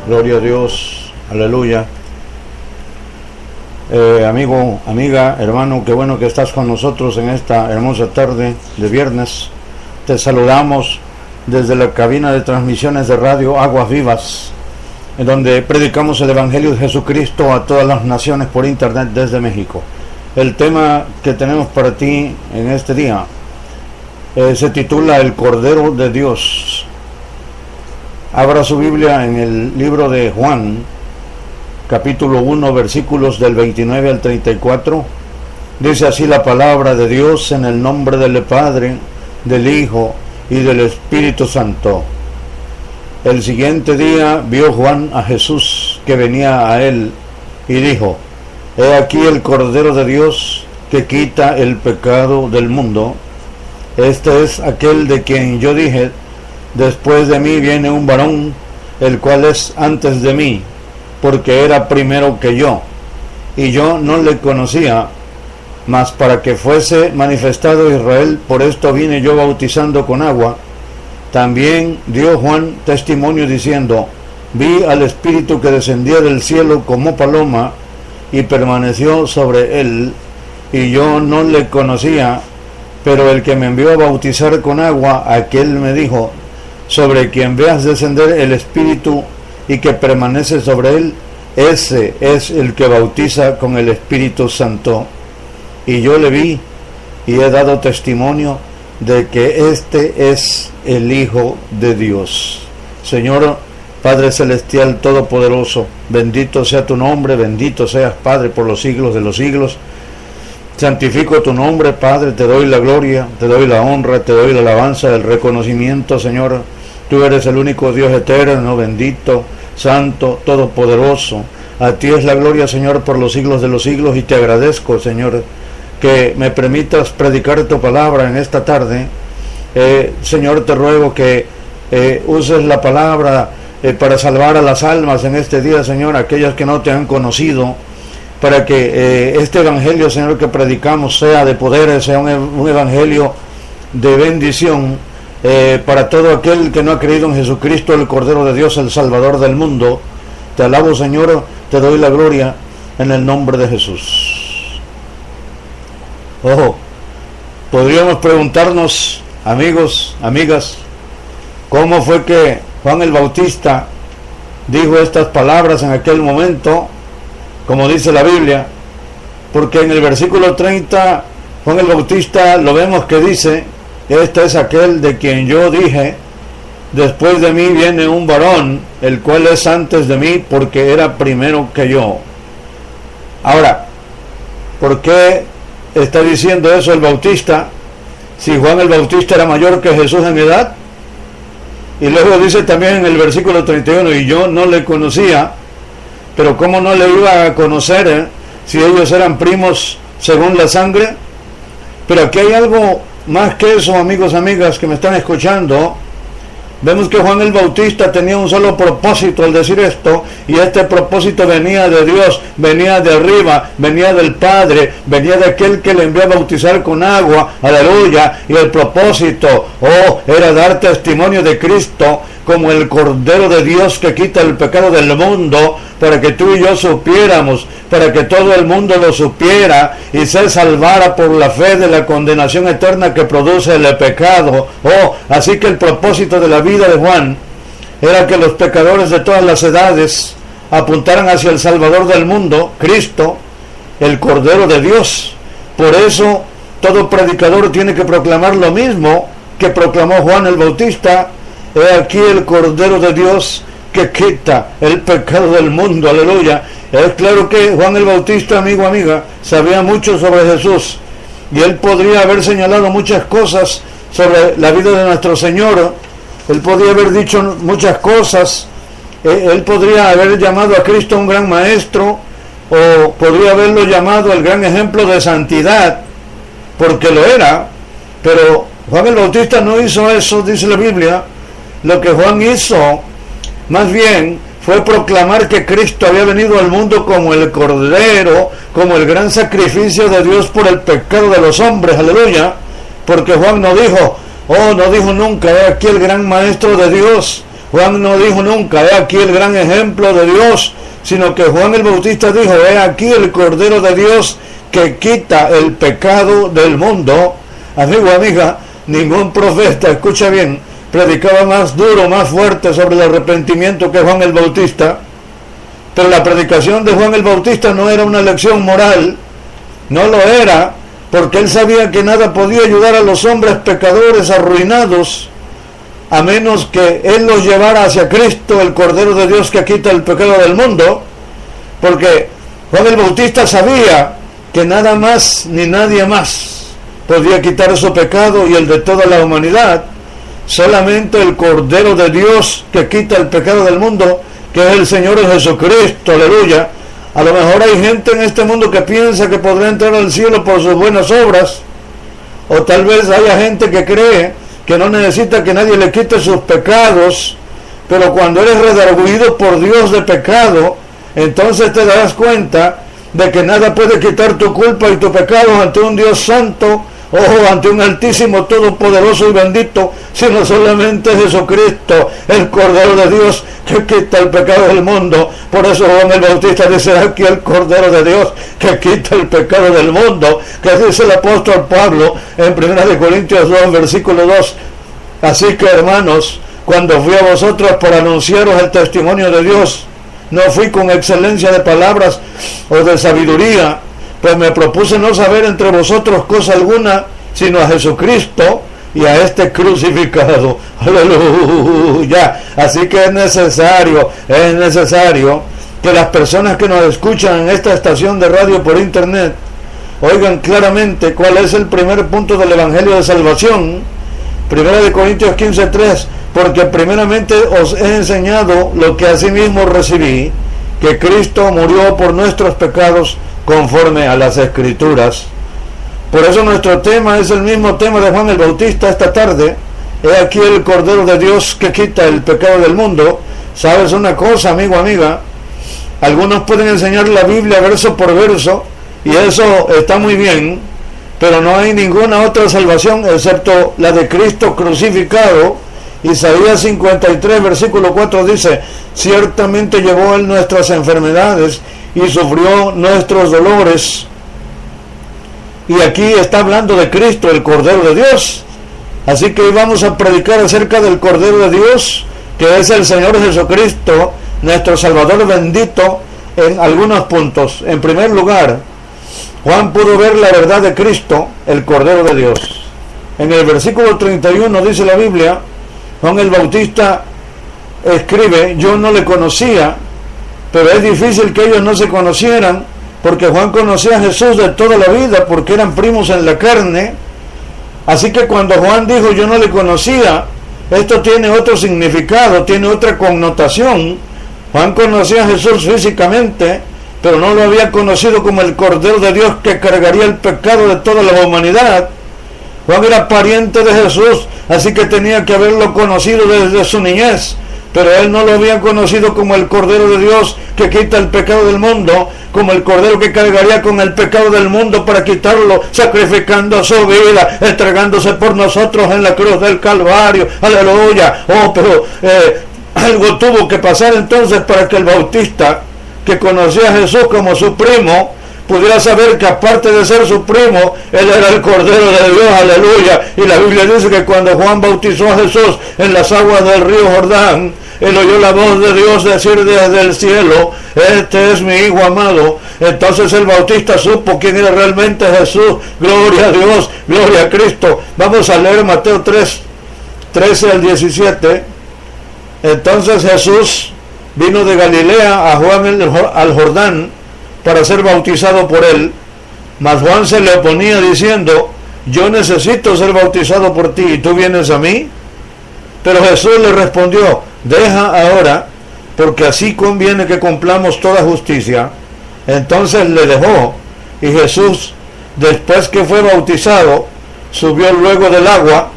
Gloria a Dios, aleluya. Amigo, amiga, hermano, qué bueno que estás con nosotros en esta hermosa tarde de viernes. Te saludamos desde la cabina de transmisiones de radio Aguas Vivas, en donde predicamos el Evangelio de Jesucristo a todas las naciones por internet desde México. El tema que tenemos para ti en este día se titula El Cordero de Dios. Abra su Biblia en el libro de Juan, capítulo 1, versículos del 29 al 34. Dice así la palabra de Dios: en el nombre del Padre, del Hijo y del Espíritu Santo. El siguiente día vio Juan a Jesús que venía a él y dijo: He aquí el Cordero de Dios que quita el pecado del mundo. Este es aquel de quien yo dije: después de mí viene un varón, el cual es antes de mí, porque era primero que yo, y yo no le conocía, mas para que fuese manifestado Israel, por esto vine yo bautizando con agua. También dio Juan testimonio diciendo: vi al Espíritu que descendía del cielo como paloma, y permaneció sobre él, y yo no le conocía, pero el que me envió a bautizar con agua, aquel me dijo: sobre quien veas descender el Espíritu y que permanece sobre él, ese es el que bautiza con el Espíritu Santo. Y yo le vi y he dado testimonio de que este es el Hijo de Dios. Señor Padre Celestial Todopoderoso, bendito sea tu nombre, bendito seas, Padre, por los siglos de los siglos. Santifico tu nombre, Padre, te doy la gloria, te doy la honra, te doy la alabanza, el reconocimiento, Señor. Tú eres el único Dios eterno, bendito, santo, todopoderoso. A ti es la gloria, Señor, por los siglos de los siglos, y te agradezco, Señor, que me permitas predicar tu palabra en esta tarde. Señor, te ruego que uses la palabra para salvar a las almas en este día, Señor, aquellas que no te han conocido, para que este evangelio, Señor, que predicamos sea de poder, sea un evangelio de bendición para todo aquel que no ha creído en Jesucristo, el Cordero de Dios, el Salvador del mundo. Te alabo, Señor, te doy la gloria en el nombre de Jesús. Ojo, podríamos preguntarnos, amigos, amigas, ¿cómo fue que Juan el Bautista dijo estas palabras en aquel momento, como dice la Biblia? Porque en el versículo 30, Juan el Bautista lo vemos que dice: este es aquel de quien yo dije, después de mí viene un varón, el cual es antes de mí, porque era primero que yo. Ahora, ¿por qué está diciendo eso el Bautista, si Juan el Bautista era mayor que Jesús en edad? Y luego dice también en el versículo 31, y yo no le conocía. Pero ¿cómo no le iba a conocer si ellos eran primos según la sangre? Pero aquí hay algo más que eso, amigos, amigas que me están escuchando. Vemos que Juan el Bautista tenía un solo propósito al decir esto, y este propósito venía de Dios, venía de arriba, venía del Padre, venía de aquel que le envió a bautizar con agua, aleluya. Y el propósito, era dar testimonio de Cristo como el Cordero de Dios que quita el pecado del mundo, para que tú y yo supiéramos, para que todo el mundo lo supiera y se salvara por la fe de la condenación eterna que produce el pecado. Así que el propósito de la vida de Juan era que los pecadores de todas las edades apuntaran hacia el Salvador del mundo, Cristo, el Cordero de Dios. Por eso todo predicador tiene que proclamar lo mismo que proclamó Juan el Bautista: he aquí el Cordero de Dios que quita el pecado del mundo, aleluya. Es claro que Juan el Bautista, amigo, amiga, sabía mucho sobre Jesús, y él podría haber señalado muchas cosas sobre la vida de nuestro Señor. Él podría haber dicho muchas cosas. Él podría haber llamado a Cristo un gran maestro, o podría haberlo llamado el gran ejemplo de santidad, porque lo era. Pero Juan el Bautista no hizo eso, dice la Biblia. Lo que Juan hizo, más bien, fue proclamar que Cristo había venido al mundo como el Cordero, como el gran sacrificio de Dios por el pecado de los hombres, aleluya. Porque Juan no dijo nunca: he aquí el gran maestro de Dios, Juan no dijo nunca, he aquí el gran ejemplo de Dios, sino que Juan el Bautista dijo, he aquí el Cordero de Dios que quita el pecado del mundo. Amigo, amiga, ningún profeta, escucha bien, predicaba más duro, más fuerte sobre el arrepentimiento que Juan el Bautista. Pero la predicación de Juan el Bautista no era una lección moral, no lo era, porque él sabía que nada podía ayudar a los hombres pecadores arruinados, a menos que él los llevara hacia Cristo, el Cordero de Dios que quita el pecado del mundo, porque Juan el Bautista sabía que nada más ni nadie más podía quitar su pecado y el de toda la humanidad, solamente el Cordero de Dios que quita el pecado del mundo, que es el Señor Jesucristo, aleluya. A lo mejor hay gente en este mundo que piensa que podrá entrar al cielo por sus buenas obras, o tal vez haya gente que cree que no necesita que nadie le quite sus pecados, pero cuando eres redarguido por Dios de pecado, entonces te darás cuenta de que nada puede quitar tu culpa y tu pecado ante un Dios santo, o ante un Altísimo, Todopoderoso y bendito, sino solamente Jesucristo, el Cordero de Dios que quita el pecado del mundo. Por eso Juan el Bautista dice, aquí el Cordero de Dios que quita el pecado del mundo, que dice el apóstol Pablo en 1 Corintios 2, versículo 2. Así que, hermanos, cuando fui a vosotros para anunciaros el testimonio de Dios, no fui con excelencia de palabras o de sabiduría, pues me propuse no saber entre vosotros cosa alguna, sino a Jesucristo y a este crucificado. Aleluya. Así que es necesario que las personas que nos escuchan en esta estación de radio por internet oigan claramente cuál es el primer punto del Evangelio de Salvación. 1 Corintios 15:3, porque primeramente os he enseñado lo que asimismo recibí, que Cristo murió por nuestros pecados conforme a las Escrituras. Por eso nuestro tema es el mismo tema de Juan el Bautista esta tarde. He aquí el Cordero de Dios que quita el pecado del mundo. ¿Sabes una cosa, amigo, amiga? Algunos pueden enseñar la Biblia verso por verso, y eso está muy bien, pero no hay ninguna otra salvación excepto la de Cristo crucificado. Isaías 53, versículo 4 dice, ciertamente llevó él nuestras enfermedades y sufrió nuestros dolores. Y aquí está hablando de Cristo, el Cordero de Dios. Así que hoy vamos a predicar acerca del Cordero de Dios, que es el Señor Jesucristo, nuestro Salvador bendito, en algunos puntos. En primer lugar, Juan pudo ver la verdad de Cristo, el Cordero de Dios. En el versículo 31 dice la Biblia, Juan el Bautista escribe, yo no le conocía, pero es difícil que ellos no se conocieran, porque Juan conocía a Jesús de toda la vida, porque eran primos en la carne. Así que cuando Juan dijo yo no le conocía, esto tiene otro significado, tiene otra connotación. Juan conocía a Jesús físicamente, pero no lo había conocido como el Cordero de Dios que cargaría el pecado de toda la humanidad. Juan era pariente de Jesús, así que tenía que haberlo conocido desde su niñez, pero él no lo había conocido como el Cordero de Dios que quita el pecado del mundo, como el Cordero que cargaría con el pecado del mundo para quitarlo, sacrificando su vida, entregándose por nosotros en la cruz del Calvario. Aleluya. Oh, pero algo tuvo que pasar entonces para que el Bautista, que conocía a Jesús como su primo, pudiera saber que aparte de ser su primo, él era el Cordero de Dios. Aleluya. Y la Biblia dice que cuando Juan bautizó a Jesús en las aguas del río Jordán, él oyó la voz de Dios decir desde el cielo, este es mi Hijo amado. Entonces el Bautista supo quién era realmente Jesús. Gloria a Dios, gloria a Cristo. Vamos a leer Mateo 3, 13 al 17. Entonces Jesús vino de Galilea a Juan al Jordán para ser bautizado por él, mas Juan se le oponía diciendo, yo necesito ser bautizado por ti y tú vienes a mí. Pero Jesús le respondió, deja ahora, porque así conviene que cumplamos toda justicia. Entonces le dejó, y Jesús, después que fue bautizado, subió luego del agua,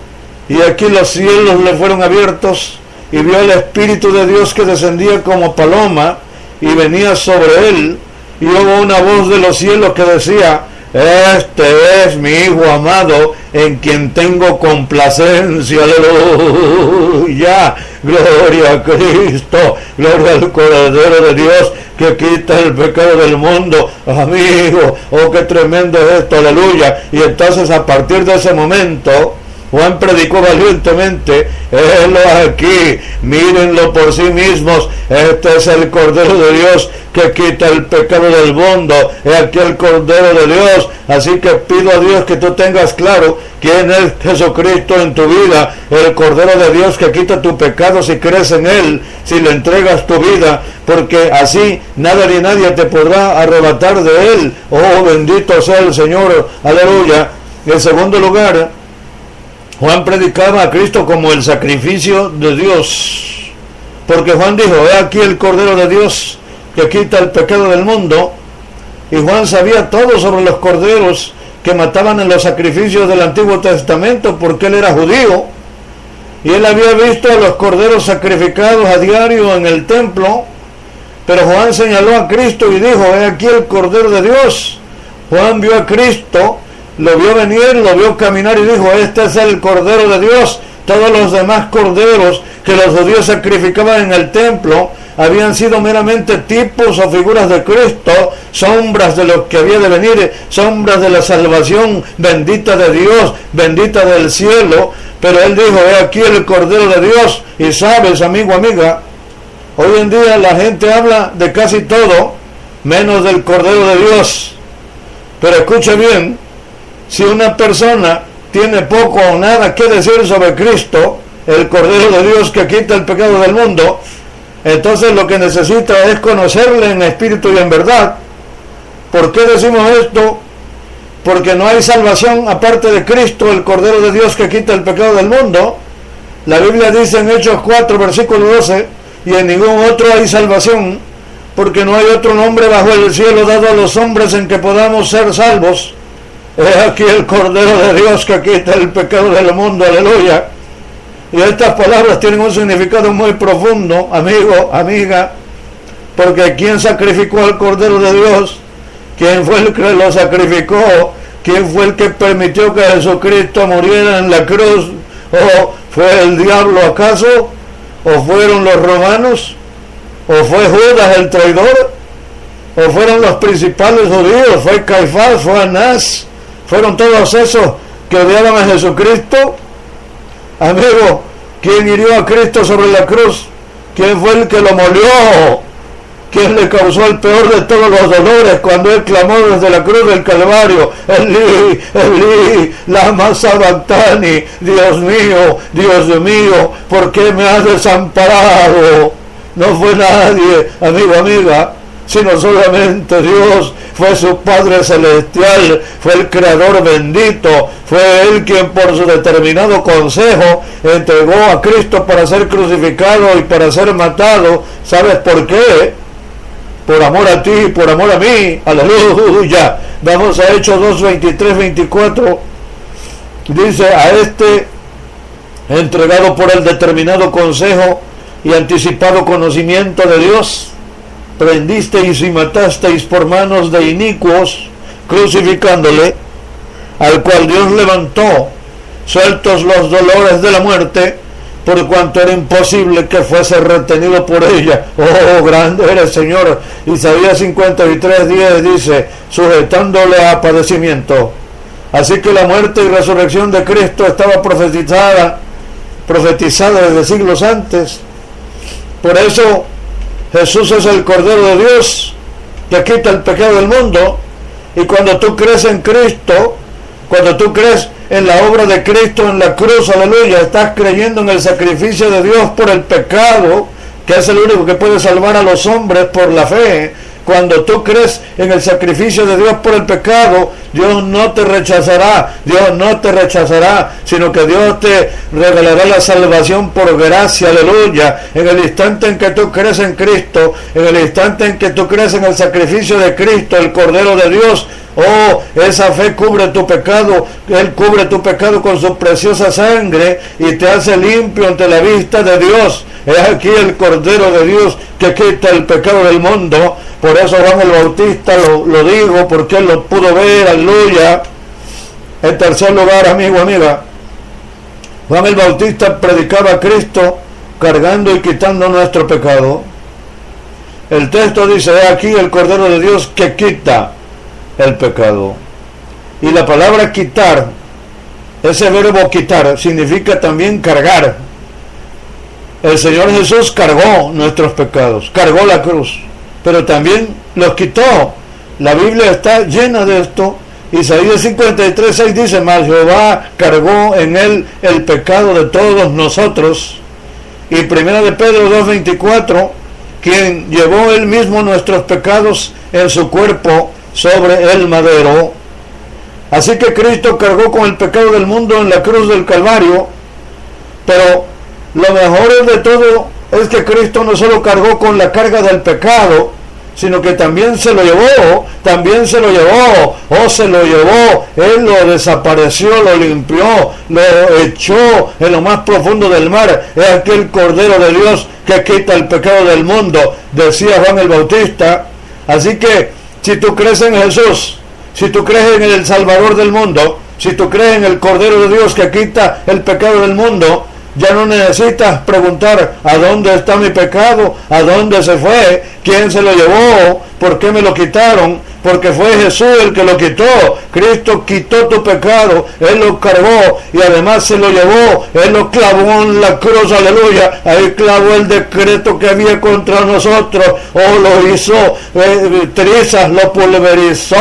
y aquí los cielos le fueron abiertos, y vio el Espíritu de Dios que descendía como paloma, y venía sobre él, y hubo una voz de los cielos que decía, este es mi Hijo amado, en quien tengo complacencia. Aleluya, gloria a Cristo, gloria al Cordero de Dios que quita el pecado del mundo. Amigo, oh, qué tremendo es esto, aleluya. Y entonces a partir de ese momento Juan predicó valientemente: helo aquí, mírenlo por sí mismos, este es el Cordero de Dios que quita el pecado del mundo, he aquí el Cordero de Dios. Así que pido a Dios que tú tengas claro quién es Jesucristo en tu vida, el Cordero de Dios que quita tu pecado si crees en Él, si le entregas tu vida, porque así nada ni nadie te podrá arrebatar de Él. Oh, bendito sea el Señor, aleluya. En segundo lugar, Juan predicaba a Cristo como el sacrificio de Dios, porque Juan dijo: he aquí el Cordero de Dios que quita el pecado del mundo. Y Juan sabía todo sobre los corderos que mataban en los sacrificios del Antiguo Testamento, porque él era judío, y él había visto a los corderos sacrificados a diario en el templo. Pero Juan señaló a Cristo y dijo: he aquí el Cordero de Dios. Juan vio a Cristo, lo vio venir, lo vio caminar y dijo: este es el Cordero de Dios. Todos los demás corderos que los judíos sacrificaban en el templo habían sido meramente tipos o figuras de Cristo, sombras de lo que había de venir, sombras de la salvación bendita de Dios, bendita del cielo. Pero él dijo: he aquí el Cordero de Dios. Y sabes, amigo, amiga, hoy en día la gente habla de casi todo menos del Cordero de Dios. Pero escuche bien, si una persona tiene poco o nada que decir sobre Cristo, el Cordero de Dios que quita el pecado del mundo, entonces lo que necesita es conocerle en espíritu y en verdad. ¿Por qué decimos esto? Porque no hay salvación aparte de Cristo, el Cordero de Dios que quita el pecado del mundo. La Biblia dice en Hechos 4, versículo 12, y en ningún otro hay salvación, porque no hay otro nombre bajo el cielo dado a los hombres en que podamos ser salvos. He aquí el Cordero de Dios que quita el pecado del mundo, aleluya. Y estas palabras tienen un significado muy profundo, amigo, amiga, porque ¿quién sacrificó al Cordero de Dios? ¿Quién fue el que lo sacrificó? ¿Quién fue el que permitió que Jesucristo muriera en la cruz? ¿O fue el diablo acaso? ¿O fueron los romanos? ¿O fue Judas el traidor? ¿O fueron los principales judíos? ¿Fue Caifás? ¿Fue Anás? ¿Fueron todos esos que odiaban a Jesucristo? Amigo, ¿quién hirió a Cristo sobre la cruz? ¿Quién fue el que lo molió? ¿Quién le causó el peor de todos los dolores cuando él clamó desde la cruz del Calvario? Elí, Elí, lama sabactani, Dios mío, ¿por qué me has desamparado? No fue nadie, amigo, amiga, sino solamente Dios. Fue su Padre Celestial, fue el Creador bendito, fue Él quien por su determinado consejo entregó a Cristo para ser crucificado y para ser matado. ¿Sabes por qué? Por amor a ti, por amor a mí, aleluya. Vamos a Hechos 2, 23, 24. Dice: a este entregado por el determinado consejo y anticipado conocimiento de Dios, prendisteis y matasteis por manos de inicuos, crucificándole, al cual Dios levantó, sueltos los dolores de la muerte, por cuanto era imposible que fuese retenido por ella. Oh, grande eres, Señor. Isaías 53:10 dice: sujetándole a padecimiento. Así que la muerte y resurrección de Cristo estaba profetizada desde siglos antes. Por eso Jesús es el Cordero de Dios que quita el pecado del mundo. Y cuando tú crees en Cristo, cuando tú crees en la obra de Cristo en la cruz, aleluya, estás creyendo en el sacrificio de Dios por el pecado, que es el único que puede salvar a los hombres por la fe. Cuando tú crees en el sacrificio de Dios por el pecado, Dios no te rechazará, sino que Dios te revelará la salvación por gracia, aleluya. En el instante en que tú crees en Cristo, en el instante en que tú crees en el sacrificio de Cristo, el Cordero de Dios, Oh, esa fe cubre tu pecado. Él cubre tu pecado con su preciosa sangre y te hace limpio ante la vista de Dios. Es aquí el Cordero de Dios que quita el pecado del mundo. Por eso Juan el Bautista lo digo, porque él lo pudo ver. Aleluya. En tercer lugar, amigo, amiga, Juan el Bautista predicaba a Cristo cargando y quitando nuestro pecado. El texto dice, he aquí el Cordero de Dios que quita el pecado. Y la palabra quitar, ese verbo quitar, significa también cargar. El Señor Jesús cargó nuestros pecados, cargó la cruz, pero también los quitó. La Biblia está llena de esto. Isaías 53:6 dice, mas Jehová cargó en él el pecado de todos nosotros. Y primera de Pedro 2:24, quien llevó él mismo nuestros pecados en su cuerpo sobre el madero. Así que Cristo cargó con el pecado del mundo en la cruz del Calvario. Pero lo mejor de todo es que Cristo no solo cargó con la carga del pecado, sino que también se lo llevó, se lo llevó, Él lo desapareció, lo limpió, lo echó en lo más profundo del mar. Es aquel Cordero de Dios que quita el pecado del mundo, decía Juan el Bautista. Así que, si tú crees en Jesús, si tú crees en el Salvador del mundo, si tú crees en el Cordero de Dios que quita el pecado del mundo, ya no necesitas preguntar ¿a dónde está mi pecado? ¿A dónde se fue? ¿Quién se lo llevó? ¿Por qué me lo quitaron? Porque fue Jesús el que lo quitó. Cristo quitó tu pecado, Él lo cargó y además se lo llevó. Él lo clavó en la cruz, aleluya. Ahí clavó el decreto que había contra nosotros. Oh, lo hizo trizas, lo pulverizó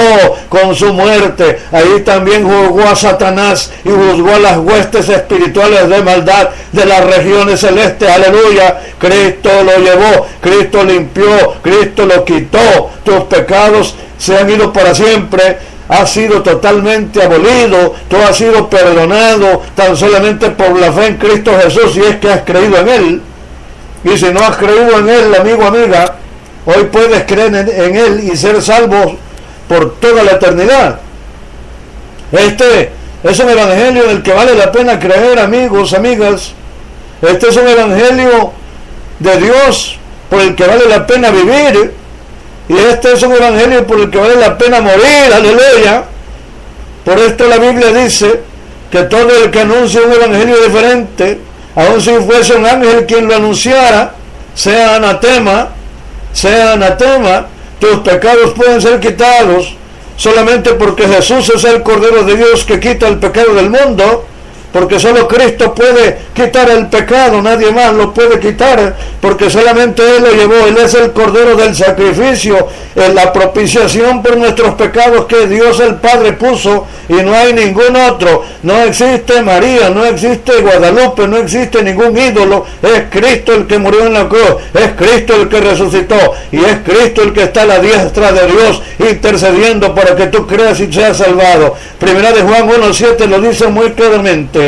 con su muerte. Ahí también juzgó a Satanás y juzgó a las huestes espirituales de maldad de las regiones celestes, aleluya. Cristo lo llevó, Cristo limpió, Cristo lo quitó. Tus pecados se han ido para siempre, has sido totalmente abolido, tú has sido perdonado tan solamente por la fe en Cristo Jesús, si es que has creído en Él. Y si no has creído en Él, amigo, amiga, hoy puedes creer en Él y ser salvo por toda la eternidad. Este es un evangelio en el que vale la pena creer, amigos, amigas. Este es un evangelio de Dios por el que vale la pena vivir. Y este es un evangelio por el que vale la pena morir, aleluya. Por esto la Biblia dice que todo el que anuncia un evangelio diferente, aun si fuese un ángel quien lo anunciara, sea anatema, tus pecados pueden ser quitados solamente porque Jesús es el Cordero de Dios que quita el pecado del mundo. Porque solo Cristo puede quitar el pecado, nadie más lo puede quitar, porque solamente Él lo llevó. Él es el Cordero del sacrificio, la propiciación por nuestros pecados que Dios el Padre puso, y no hay ningún otro. No existe María, no existe Guadalupe, no existe ningún ídolo. Es Cristo el que murió en la cruz, es Cristo el que resucitó, y es Cristo el que está a la diestra de Dios intercediendo para que tú creas y seas salvado. Primera de Juan 1:7 lo dice muy claramente.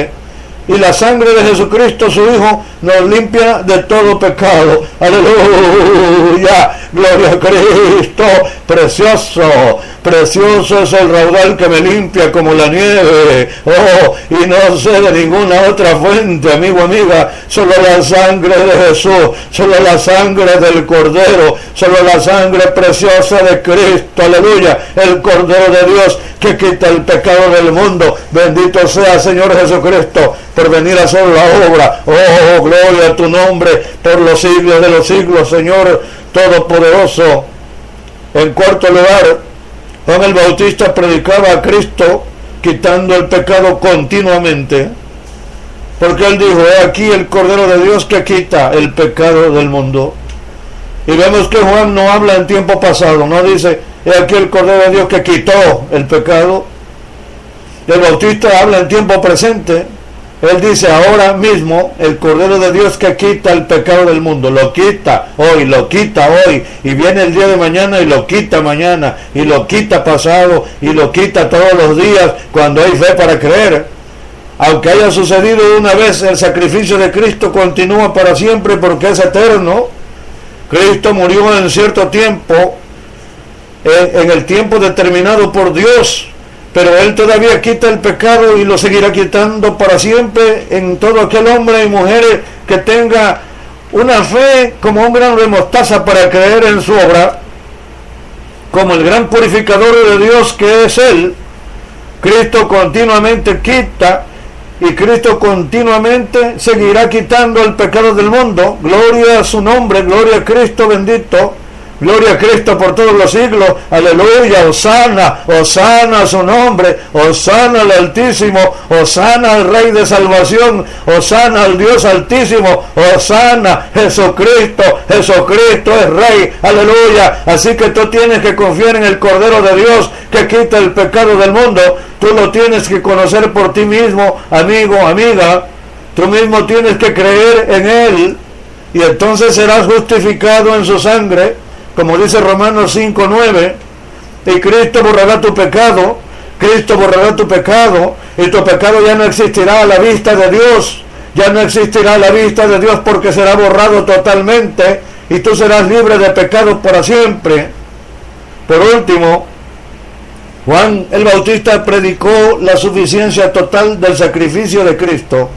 Y la sangre de Jesucristo, su Hijo, nos limpia de todo pecado. Aleluya, gloria a Cristo. Precioso, precioso es el raudal que me limpia como la nieve. Oh, y no sé de ninguna otra fuente, amigo, amiga. Solo la sangre de Jesús, solo la sangre del Cordero, solo la sangre preciosa de Cristo. Aleluya, el Cordero de Dios que quita el pecado del mundo. Bendito sea Señor Jesucristo por venir a hacer la obra. Oh, gloria a tu nombre por los siglos de los siglos, Señor Todopoderoso. En cuarto lugar, Juan el Bautista predicaba a Cristo quitando el pecado continuamente, porque él dijo, he aquí el Cordero de Dios que quita el pecado del mundo. Y vemos que Juan no habla en tiempo pasado, no dice, he aquí el Cordero de Dios que quitó el pecado. El Bautista habla en tiempo presente. Él dice, ahora mismo el Cordero de Dios que quita el pecado del mundo, lo quita hoy, y viene el día de mañana y lo quita mañana, y lo quita pasado, y lo quita todos los días cuando hay fe para creer. Aunque haya sucedido una vez, el sacrificio de Cristo continúa para siempre porque es eterno. Cristo murió en cierto tiempo en el tiempo determinado por Dios, pero Él todavía quita el pecado y lo seguirá quitando para siempre en todo aquel hombre y mujer que tenga una fe como un grano de mostaza para creer en su obra, como el gran purificador de Dios que es Él. Cristo continuamente quita y Cristo continuamente seguirá quitando el pecado del mundo. Gloria a su nombre, gloria a Cristo bendito, gloria a Cristo por todos los siglos, aleluya, hosana, hosana a su nombre, hosana al Altísimo, hosana al Rey de Salvación, hosana al Dios Altísimo, hosana, Jesucristo, Jesucristo es Rey, aleluya. Así que tú tienes que confiar en el Cordero de Dios que quita el pecado del mundo. Tú lo tienes que conocer por ti mismo, amigo, amiga. Tú mismo tienes que creer en Él y entonces serás justificado en su sangre, como dice Romanos 5:9, y Cristo borrará tu pecado, Cristo borrará tu pecado, y tu pecado ya no existirá a la vista de Dios, ya no existirá a la vista de Dios porque será borrado totalmente, y tú serás libre de pecado para siempre. Por último, Juan el Bautista predicó la suficiencia total del sacrificio de Cristo,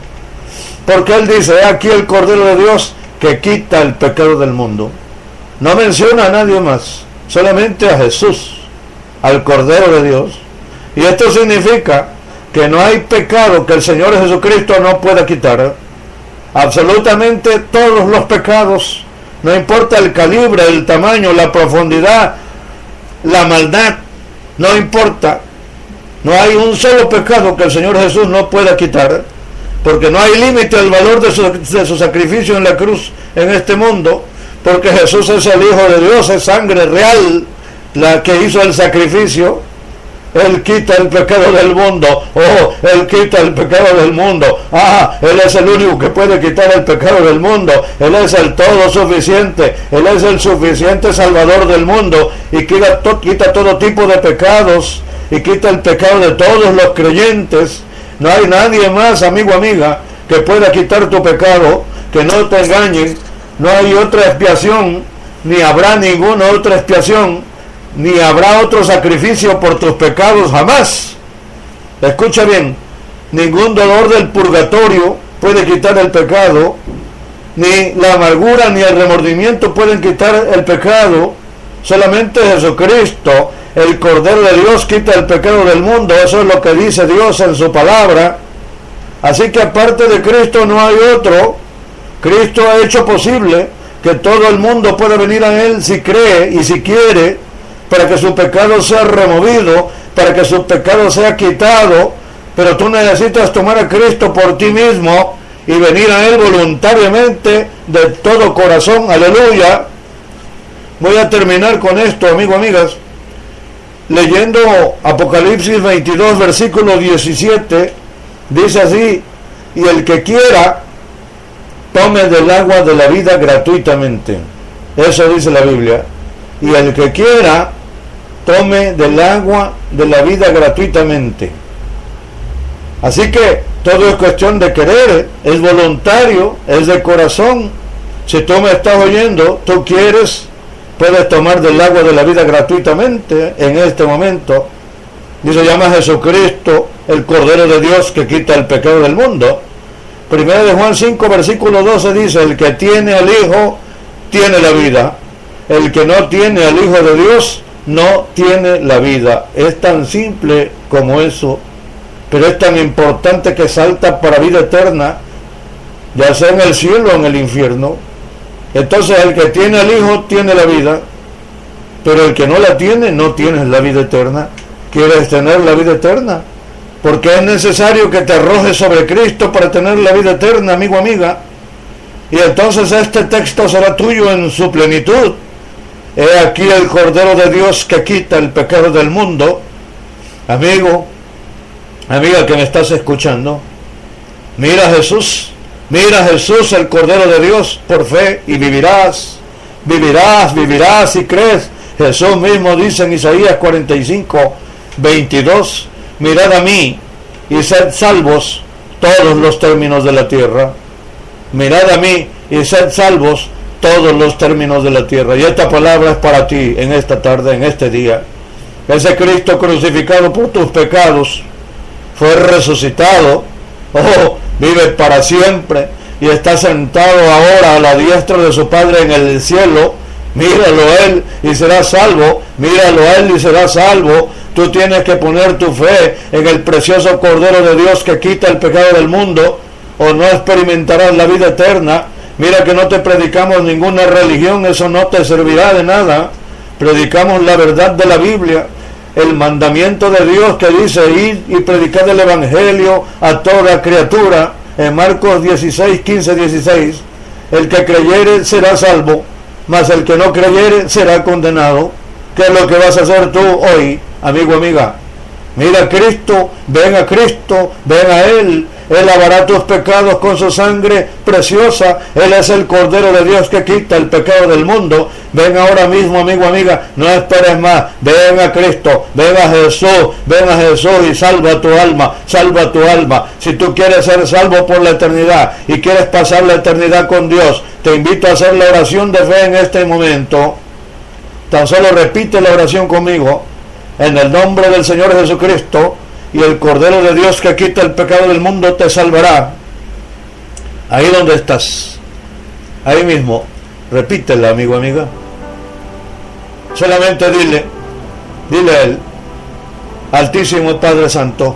porque él dice: he aquí el Cordero de Dios que quita el pecado del mundo. No menciona a nadie más, solamente a Jesús, al Cordero de Dios. Y esto significa que no hay pecado que el Señor Jesucristo no pueda quitar. Absolutamente todos los pecados, no importa el calibre, el tamaño, la profundidad, la maldad, no importa. No hay un solo pecado que el Señor Jesús no pueda quitar, porque no hay límite al valor de su sacrificio en la cruz en este mundo. Porque Jesús es el Hijo de Dios, es sangre real la que hizo el sacrificio. Él quita el pecado del mundo. Oh, Él quita el pecado del mundo. Ah, Él es el único que puede quitar el pecado del mundo. Él es el todo suficiente. Él es el suficiente Salvador del mundo. Y quita todo tipo de pecados. Y quita el pecado de todos los creyentes. No hay nadie más, amigo, amiga, que pueda quitar tu pecado. Que no te engañen. No hay otra expiación, ni habrá ninguna otra expiación, ni habrá otro sacrificio por tus pecados jamás. Escucha bien, ningún dolor del purgatorio puede quitar el pecado, ni la amargura ni el remordimiento pueden quitar el pecado. Solamente Jesucristo, el Cordero de Dios, quita el pecado del mundo. Eso es lo que dice Dios en su palabra. Así que aparte de Cristo no hay otro. Cristo ha hecho posible que todo el mundo pueda venir a Él si cree y si quiere, para que su pecado sea removido, para que su pecado sea quitado. Pero tú necesitas tomar a Cristo por ti mismo y venir a Él voluntariamente de todo corazón. Aleluya. Voy a terminar con esto, amigos, amigas, leyendo Apocalipsis 22, versículo 17. Dice así: y el que quiera, tome del agua de la vida gratuitamente. Eso dice la Biblia. Y el que quiera, tome del agua de la vida gratuitamente. Así que todo es cuestión de querer, es voluntario, es de corazón. Si tú me estás oyendo, tú quieres, puedes tomar del agua de la vida gratuitamente en este momento. Y se llama Jesucristo, el Cordero de Dios que quita el pecado del mundo. Primera de Juan 5, versículo 12 dice: el que tiene al Hijo, tiene la vida. El que no tiene al Hijo de Dios, no tiene la vida. Es tan simple como eso, pero es tan importante que salta para vida eterna, ya sea en el cielo o en el infierno. Entonces el que tiene al Hijo, tiene la vida, pero el que no la tiene, no tiene la vida eterna. ¿Quieres tener la vida eterna? Porque es necesario que te arrojes sobre Cristo para tener la vida eterna, amigo, amiga. Y entonces este texto será tuyo en su plenitud. He aquí el Cordero de Dios que quita el pecado del mundo. Amigo, amiga que me estás escuchando, mira a Jesús, el Cordero de Dios por fe y vivirás si crees. Jesús mismo dice en Isaías 45, 22, mirad a mí y sed salvos todos los términos de la tierra. Mirad a mí y sed salvos todos los términos de la tierra. Y esta palabra es para ti en esta tarde, en este día. Ese Cristo crucificado por tus pecados fue resucitado, vive para siempre y está sentado ahora a la diestra de su Padre en el cielo. Míralo a Él y serás salvo, míralo a Él y serás salvo. Tú tienes que poner tu fe en el precioso Cordero de Dios que quita el pecado del mundo, o no experimentarás la vida eterna. Mira que no te predicamos ninguna religión, eso no te servirá de nada. Predicamos la verdad de la Biblia, el mandamiento de Dios que dice: id y predicad el Evangelio a toda criatura, en Marcos 16, 15, 16. El que creyere será salvo, mas el que no creyere será condenado. ¿Qué es lo que vas a hacer tú hoy, amigo, amiga? Mira a Cristo, ven a Cristo, ven a Él. Él lavará tus pecados con su sangre preciosa. Él es el Cordero de Dios que quita el pecado del mundo. Ven ahora mismo, amigo, amiga, no esperes más. Ven a Cristo, ven a Jesús y salva tu alma, salva tu alma. Si tú quieres ser salvo por la eternidad y quieres pasar la eternidad con Dios, te invito a hacer la oración de fe en este momento. Tan solo repite la oración conmigo. En el nombre del Señor Jesucristo, y el Cordero de Dios que quita el pecado del mundo te salvará. Ahí donde estás, ahí mismo, repítela, amigo, amiga. Solamente dile a Él: Altísimo Padre Santo,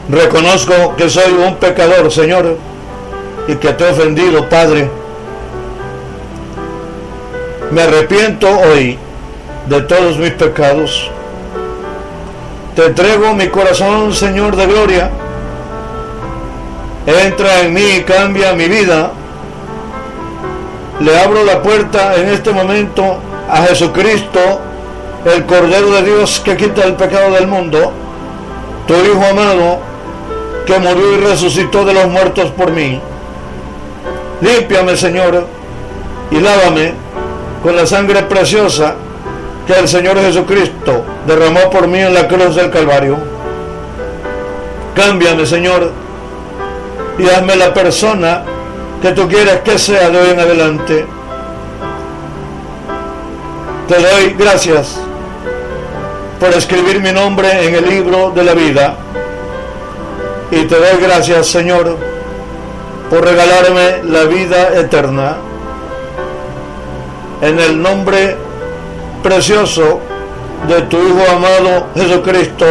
reconozco que soy un pecador, Señor, y que te he ofendido, Padre. Me arrepiento hoy de todos mis pecados. Te entrego mi corazón, Señor de gloria. Entra en mí y cambia mi vida. Le abro la puerta en este momento a Jesucristo, el Cordero de Dios que quita el pecado del mundo, tu Hijo amado, que murió y resucitó de los muertos por mí. Límpiame, Señor, y lávame con la sangre preciosa que el Señor Jesucristo derramó por mí en la cruz del Calvario. Cámbiame, Señor, y hazme la persona que tú quieres que sea de hoy en adelante. Te doy gracias por escribir mi nombre en el libro de la vida, y te doy gracias, Señor, por regalarme la vida eterna. En el nombre precioso de tu Hijo amado Jesucristo,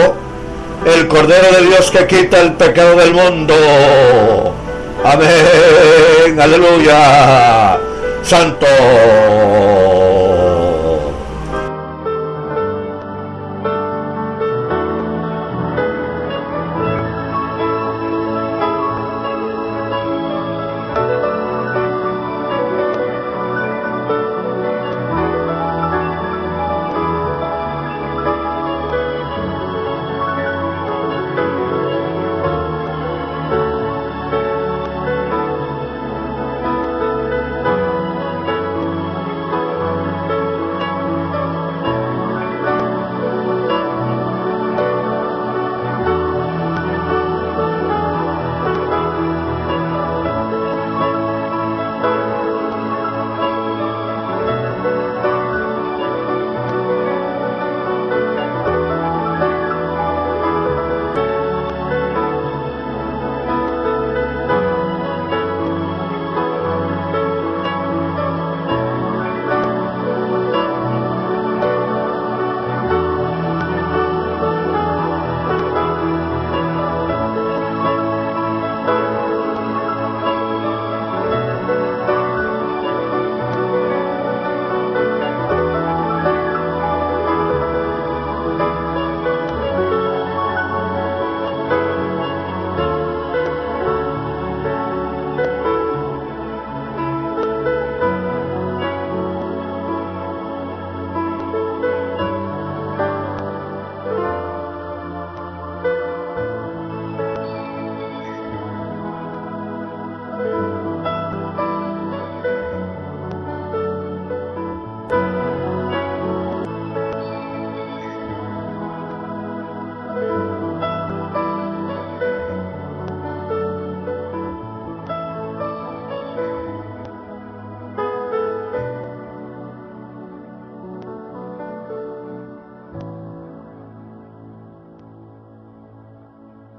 el Cordero de Dios que quita el pecado del mundo. Amén, aleluya, santo.